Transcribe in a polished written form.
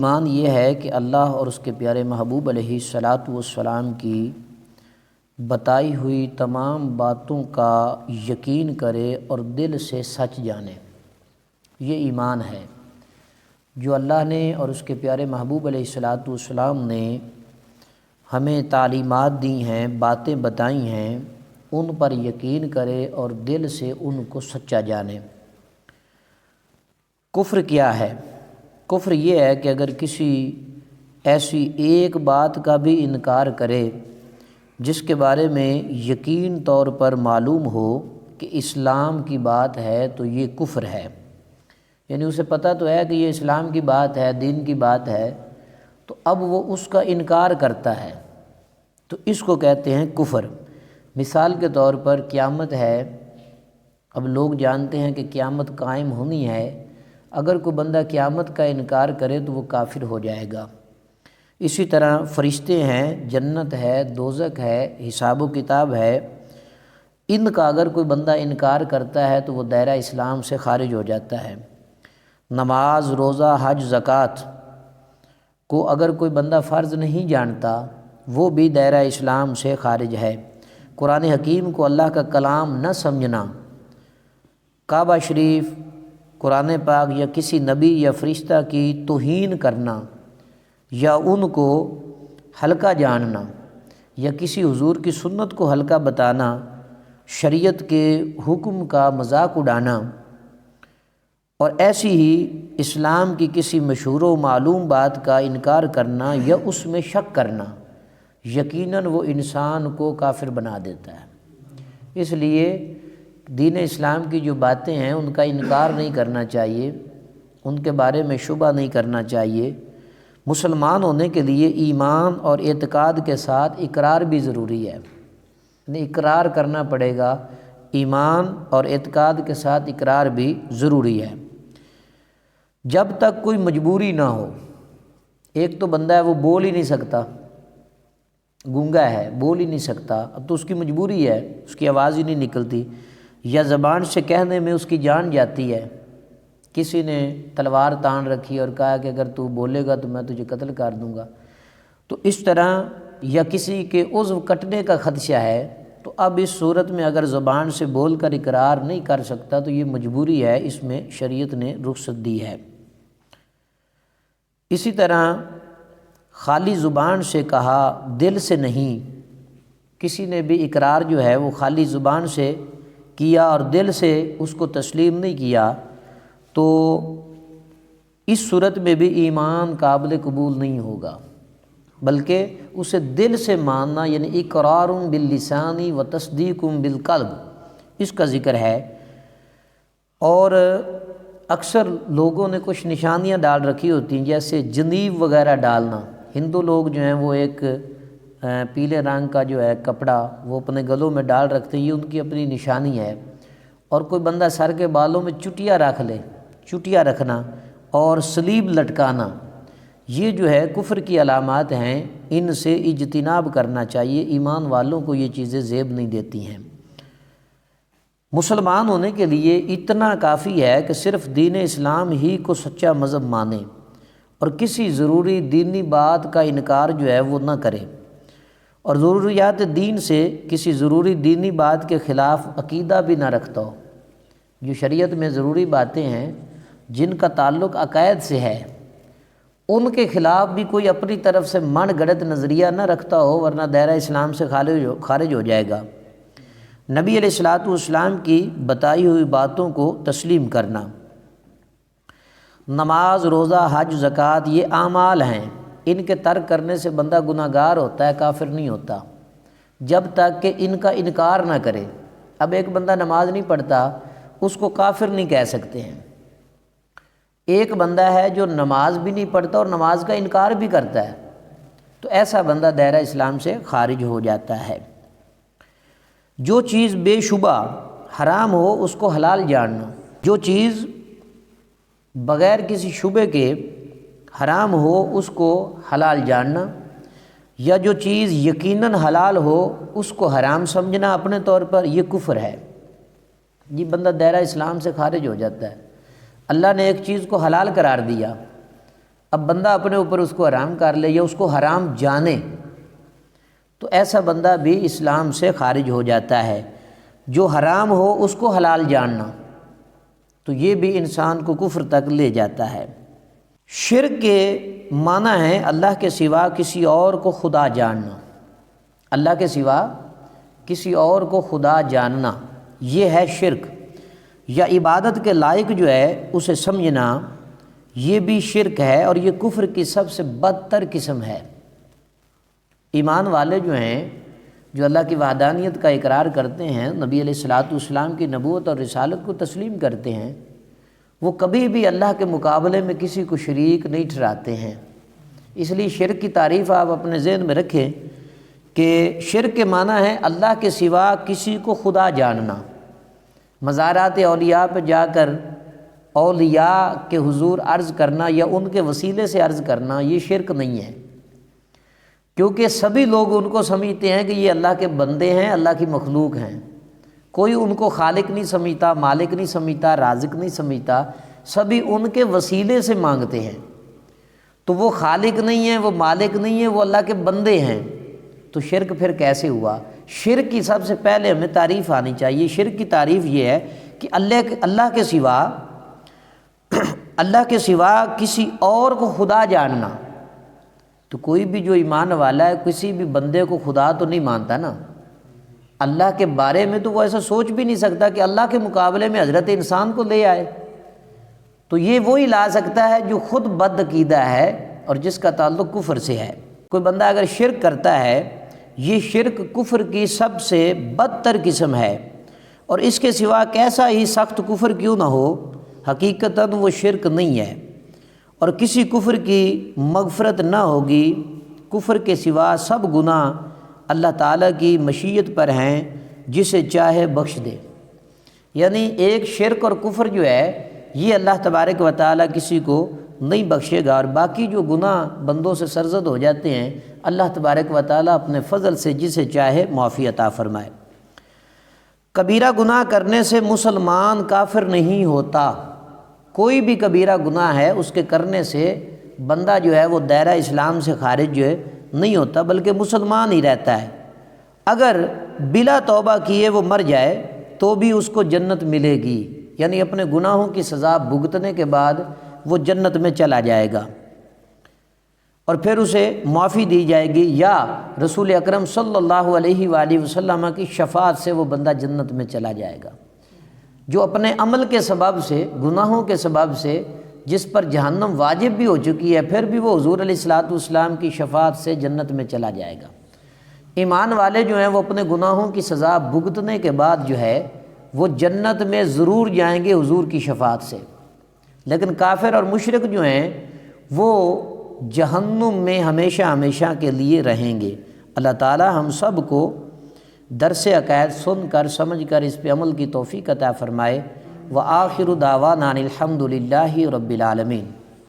ایمان یہ ہے کہ اللہ اور اس کے پیارے محبوب علیہ الصلاۃ والسلام کی بتائی ہوئی تمام باتوں کا یقین کرے اور دل سے سچ جانے، یہ ایمان ہے جو اللہ نے اور اس کے پیارے محبوب علیہ الصلاۃ والسلام نے ہمیں تعلیمات دی ہیں، باتیں بتائی ہیں، ان پر یقین کرے اور دل سے ان کو سچا جانے۔ کفر کیا ہے؟ کفر یہ ہے کہ اگر کسی ایسی ایک بات کا بھی انکار کرے جس کے بارے میں یقین طور پر معلوم ہو کہ اسلام کی بات ہے تو یہ کفر ہے، یعنی اسے پتہ تو ہے کہ یہ اسلام کی بات ہے، دین کی بات ہے، تو اب وہ اس کا انکار کرتا ہے تو اس کو کہتے ہیں کفر۔ مثال کے طور پر قیامت ہے، اب لوگ جانتے ہیں کہ قیامت قائم ہونی ہے، اگر کوئی بندہ قیامت کا انکار کرے تو وہ کافر ہو جائے گا۔ اسی طرح فرشتے ہیں، جنت ہے، دوزخ ہے، حساب و کتاب ہے، ان کا اگر کوئی بندہ انکار کرتا ہے تو وہ دائرہ اسلام سے خارج ہو جاتا ہے۔ نماز، روزہ، حج، زکوٰۃ کو اگر کوئی بندہ فرض نہیں جانتا وہ بھی دائرہ اسلام سے خارج ہے۔ قرآن حکیم کو اللہ کا کلام نہ سمجھنا، کعبہ شریف، قرآن پاک یا کسی نبی یا فرشتہ کی توہین کرنا یا ان کو ہلکا جاننا یا کسی حضور کی سنت کو ہلکا بتانا، شریعت کے حکم کا مذاق اڑانا، اور ایسی ہی اسلام کی کسی مشہور و معلوم بات کا انکار کرنا یا اس میں شک کرنا، یقیناً وہ انسان کو کافر بنا دیتا ہے۔ اس لیے دین اسلام کی جو باتیں ہیں ان کا انکار نہیں کرنا چاہیے، ان کے بارے میں شبہ نہیں کرنا چاہیے۔ مسلمان ہونے کے لیے ایمان اور اعتقاد کے ساتھ اقرار بھی ضروری ہے، یعنی اقرار کرنا پڑے گا، ایمان اور اعتقاد کے ساتھ اقرار بھی ضروری ہے۔ جب تک کوئی مجبوری نہ ہو، ایک تو بندہ ہے وہ بول ہی نہیں سکتا، گونگا ہے، بول ہی نہیں سکتا، اب تو اس کی مجبوری ہے، اس کی آواز ہی نہیں نکلتی، یا زبان سے کہنے میں اس کی جان جاتی ہے، کسی نے تلوار تان رکھی اور کہا کہ اگر تو بولے گا تو میں تجھے قتل کر دوں گا، تو اس طرح، یا کسی کے عضو کٹنے کا خدشہ ہے، تو اب اس صورت میں اگر زبان سے بول کر اقرار نہیں کر سکتا تو یہ مجبوری ہے، اس میں شریعت نے رخصت دی ہے۔ اسی طرح خالی زبان سے کہا، دل سے نہیں، کسی نے بھی اقرار جو ہے وہ خالی زبان سے کیا اور دل سے اس کو تسلیم نہیں کیا تو اس صورت میں بھی ایمان قابل قبول نہیں ہوگا، بلکہ اسے دل سے ماننا، یعنی اقرار باللسان و تصدیق بالقلب، اس کا ذکر ہے۔ اور اکثر لوگوں نے کچھ نشانیاں ڈال رکھی ہوتی ہیں، جیسے جنیب وغیرہ ڈالنا، ہندو لوگ جو ہیں وہ ایک پیلے رنگ کا جو ہے کپڑا وہ اپنے گلوں میں ڈال رکھتے ہیں، یہ ان کی اپنی نشانی ہے۔ اور کوئی بندہ سر کے بالوں میں چٹیا رکھ لے، چٹیا رکھنا اور صلیب لٹکانا، یہ جو ہے کفر کی علامات ہیں، ان سے اجتناب کرنا چاہیے، ایمان والوں کو یہ چیزیں زیب نہیں دیتی ہیں۔ مسلمان ہونے کے لیے اتنا کافی ہے کہ صرف دین اسلام ہی کو سچا مذہب مانے اور کسی ضروری دینی بات کا انکار جو ہے وہ نہ کرے، اور ضروریات دین سے کسی ضروری دینی بات کے خلاف عقیدہ بھی نہ رکھتا ہو۔ جو شریعت میں ضروری باتیں ہیں جن کا تعلق عقائد سے ہے، ان کے خلاف بھی کوئی اپنی طرف سے من گھڑت نظریہ نہ رکھتا ہو، ورنہ دائرہ اسلام سے خارج ہو جائے گا۔ نبی علیہ الصلاۃ والسلام کی بتائی ہوئی باتوں کو تسلیم کرنا۔ نماز، روزہ، حج، زکوٰۃ یہ اعمال ہیں، ان کے ترک کرنے سے بندہ گناہ گار ہوتا ہے، کافر نہیں ہوتا، جب تک کہ ان کا انکار نہ کرے۔ اب ایک بندہ نماز نہیں پڑھتا، اس کو کافر نہیں کہہ سکتے ہیں۔ ایک بندہ ہے جو نماز بھی نہیں پڑھتا اور نماز کا انکار بھی کرتا ہے، تو ایسا بندہ دائرہ اسلام سے خارج ہو جاتا ہے۔ جو چیز بے شبہ حرام ہو اس کو حلال جاننا، جو چیز بغیر کسی شبے کے حرام ہو اس کو حلال جاننا، یا جو چیز یقیناً حلال ہو اس کو حرام سمجھنا اپنے طور پر، یہ کفر ہے، یہ بندہ دائرہ اسلام سے خارج ہو جاتا ہے۔ اللہ نے ایک چیز کو حلال قرار دیا، اب بندہ اپنے اوپر اس کو حرام کر لے یا اس کو حرام جانے تو ایسا بندہ بھی اسلام سے خارج ہو جاتا ہے۔ جو حرام ہو اس کو حلال جاننا تو یہ بھی انسان کو کفر تک لے جاتا ہے۔ شرک کے معنی ہے اللہ کے سوا کسی اور کو خدا جاننا، اللہ کے سوا کسی اور کو خدا جاننا یہ ہے شرک، یا عبادت کے لائق جو ہے اسے سمجھنا یہ بھی شرک ہے، اور یہ کفر کی سب سے بدتر قسم ہے۔ ایمان والے جو ہیں جو اللہ کی وحدانیت کا اقرار کرتے ہیں، نبی علیہ الصلاۃ والسلام کی نبوت اور رسالت کو تسلیم کرتے ہیں، وہ کبھی بھی اللہ کے مقابلے میں کسی کو شریک نہیں ٹھہراتے ہیں۔ اس لیے شرک کی تعریف آپ اپنے ذہن میں رکھیں کہ شرک کے معنی ہے اللہ کے سوا کسی کو خدا جاننا، مزارات اولیاء پہ جا کر اولیاء کے حضور عرض کرنا یا ان کے وسیلے سے عرض کرنا یہ شرک نہیں ہے، کیونکہ سبھی لوگ ان کو سمجھتے ہیں کہ یہ اللہ کے بندے ہیں، اللہ کی مخلوق ہیں، کوئی ان کو خالق نہیں سمجھتا، مالک نہیں سمجھتا، رازق نہیں سمجھتا، سبھی ان کے وسیلے سے مانگتے ہیں۔ تو وہ خالق نہیں ہیں، وہ مالک نہیں ہیں، وہ اللہ کے بندے ہیں، تو شرک پھر کیسے ہوا؟ شرک کی سب سے پہلے ہمیں تعریف آنی چاہیے۔ شرک کی تعریف یہ ہے کہ اللہ کے سوا کسی اور کو خدا جاننا۔ تو کوئی بھی جو ایمان والا ہے کسی بھی بندے کو خدا تو نہیں مانتا نا، اللہ کے بارے میں تو وہ ایسا سوچ بھی نہیں سکتا کہ اللہ کے مقابلے میں حضرت انسان کو لے آئے۔ تو یہ وہی لا سکتا ہے جو خود بد عقیدہ ہے اور جس کا تعلق کفر سے ہے۔ کوئی بندہ اگر شرک کرتا ہے، یہ شرک کفر کی سب سے بدتر قسم ہے، اور اس کے سوا کیسا ہی سخت کفر کیوں نہ ہو حقیقتاً وہ شرک نہیں ہے، اور کسی کفر کی مغفرت نہ ہوگی۔ کفر کے سوا سب گناہ اللہ تعالیٰ کی مشیت پر ہیں، جسے چاہے بخش دے۔ یعنی ایک شرک اور کفر جو ہے یہ اللہ تبارک و تعالیٰ کسی کو نہیں بخشے گا، اور باقی جو گناہ بندوں سے سرزد ہو جاتے ہیں اللہ تبارک و تعالیٰ اپنے فضل سے جسے چاہے معافی عطا فرمائے۔ کبیرہ گناہ کرنے سے مسلمان کافر نہیں ہوتا۔ کوئی بھی کبیرہ گناہ ہے اس کے کرنے سے بندہ جو ہے وہ دائرہ اسلام سے خارج جو ہے نہیں ہوتا، بلکہ مسلمان ہی رہتا ہے۔ اگر بلا توبہ کیے وہ مر جائے تو بھی اس کو جنت ملے گی، یعنی اپنے گناہوں کی سزا بھگتنے کے بعد وہ جنت میں چلا جائے گا، اور پھر اسے معافی دی جائے گی، یا رسول اکرم صلی اللہ علیہ وآلہ وسلم کی شفاعت سے وہ بندہ جنت میں چلا جائے گا۔ جو اپنے عمل کے سبب سے، گناہوں کے سبب سے جس پر جہنم واجب بھی ہو چکی ہے، پھر بھی وہ حضور علیہ الصلاۃ والسلام کی شفاعت سے جنت میں چلا جائے گا۔ ایمان والے جو ہیں وہ اپنے گناہوں کی سزا بھگتنے کے بعد جو ہے وہ جنت میں ضرور جائیں گے حضور کی شفاعت سے، لیکن کافر اور مشرک جو ہیں وہ جہنم میں ہمیشہ ہمیشہ کے لیے رہیں گے۔ اللہ تعالی ہم سب کو درس عقائد سن کر سمجھ کر اس پہ عمل کی توفیق عطا فرمائے۔ وآخر دعوانا الحمد للہ رب العالمین۔